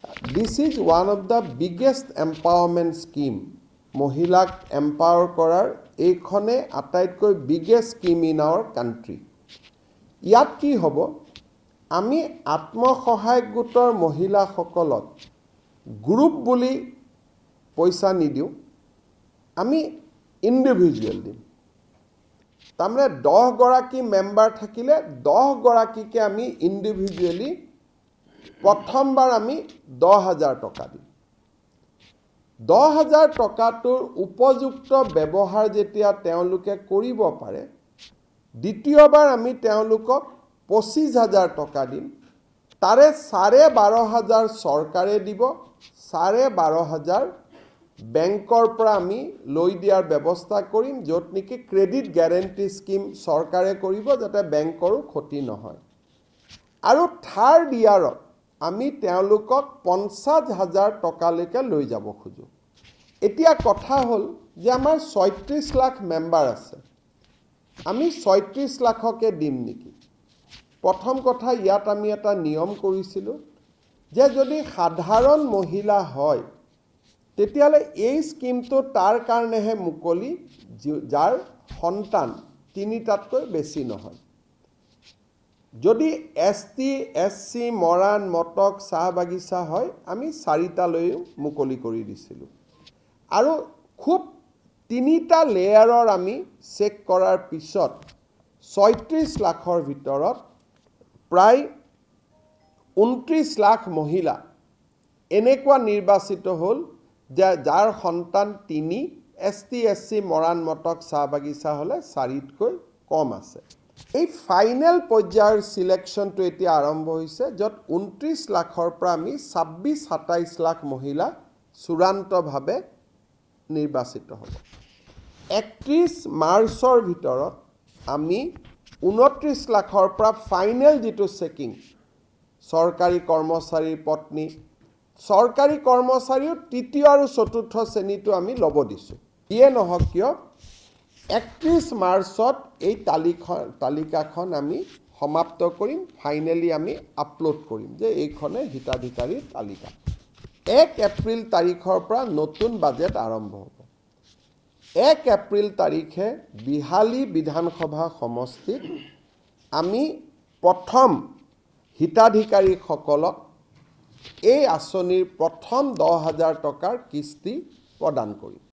This is one of the biggest empowerment scheme. মহিলাক empower কৰাৰ এইখনে আটাইতকৈ biggest scheme in our country. ইয়াত কি হ'ব আমি আত্মসহায়ক গোটৰ মহিলাসকলক গ্ৰুপ বুলি পইচা নিদিও আমি ইন্ডিভিজুৱেল দিম তাৰমানে 10 গৰাকী মেম্বাৰ থাকিলে 10 গৰাকীকে আমি ইন্ডিভিজুৱেলি প্ৰথমবাৰ আমি 10000 টকা দিম 10000 টকাটোৰ উপযুক্ত ব্যৱহাৰ যেতিয়া তেওঁলোকে কৰিব পাৰে দ্বিতীয়বাৰ আমি তেওঁলোকক 25000 টকা দিম তাৰে 12500 চৰকাৰে দিব 12500 বেংকৰ পৰা আমি লৈ দিয়াৰ ব্যৱস্থা কৰিম য'ত নেকি ক্ৰেডিট গ্যাৰান্টি স্কিম চৰকাৰে কৰিব যাতে বেংকৰো ক্ষতি নহয় আৰু থাৰ্ড ইয়াৰত আমি তেওঁলোকক 50000 টকালৈকে লৈ যাব খুজো এতিয়া কথা হ'ল যে আমাৰ 36 লাখ মেম্বাৰ আছে আমি 36 লাখকে দিম নেকি প্ৰথম কথা ইয়াত আমি এটা নিয়ম কৰিছিলো যে যদি সাধাৰণ মহিলা হয় তেতিয়ালে এই স্কিমটো তাৰ কাৰণেহে মুকলি যাৰ সন্তান তিনিটাতকৈ বেছি নহয় যদি এসটি এসসি মৰাণ মটক চাহ বাগিচা হয় আমি 4টা লৈ মুকলি কৰি দিছিলো আৰু খুব তিনিটা লেয়াৰৰ আমি চেক কৰাৰ পিছত 36 লাখৰ ভিতৰত প্ৰায় 29 লাখ মহিলা এনেকুৱা নিৰ্বাচিত হ'ল যাৰ সন্তান 3 এসটি এসসি মৰাণ মটক চাহ বাগিচা হলে 4তকৈ কম আছে এই ফাইনেল পৰ্যায়ৰ সিলেকশনটো এতিয়া আৰম্ভ হৈছে যত 29 লাখৰ পৰা আমি 26-27 লাখ মহিলা চূড়ান্তভাৱে নিৰ্বাচিত হ'ব 31 মাৰ্চৰ ভিতৰত আমি 29 লাখৰ পৰা ফাইনেল যেটো চেকিং সৰকাৰী কৰ্মচাৰীৰ পত্নী সৰকাৰী কৰ্মচাৰীও তৃতীয় আৰু চতুৰ্থ শ্ৰেণীটো আমি লব দিছো ইয়ে নহক কিয় 31 মাৰ্চত এই তালিকাখন আমি সমাপ্ত কৰিম ফাইনালি আমি আপলোড কৰিম যে এইখনে হিতাধিকাৰীৰ তালিকা 1 এপ্ৰিল তাৰিখৰ পৰা নতুন বাজেট আৰম্ভ হ'ব 1 এপ্ৰিল তাৰিখে বিহালী বিধানসভা সমষ্টিত আমি প্ৰথম হিতাধিকাৰীসকলক এই আঁচনিৰ প্ৰথম 10000 টকাৰ কিস্তি প্ৰদান কৰিম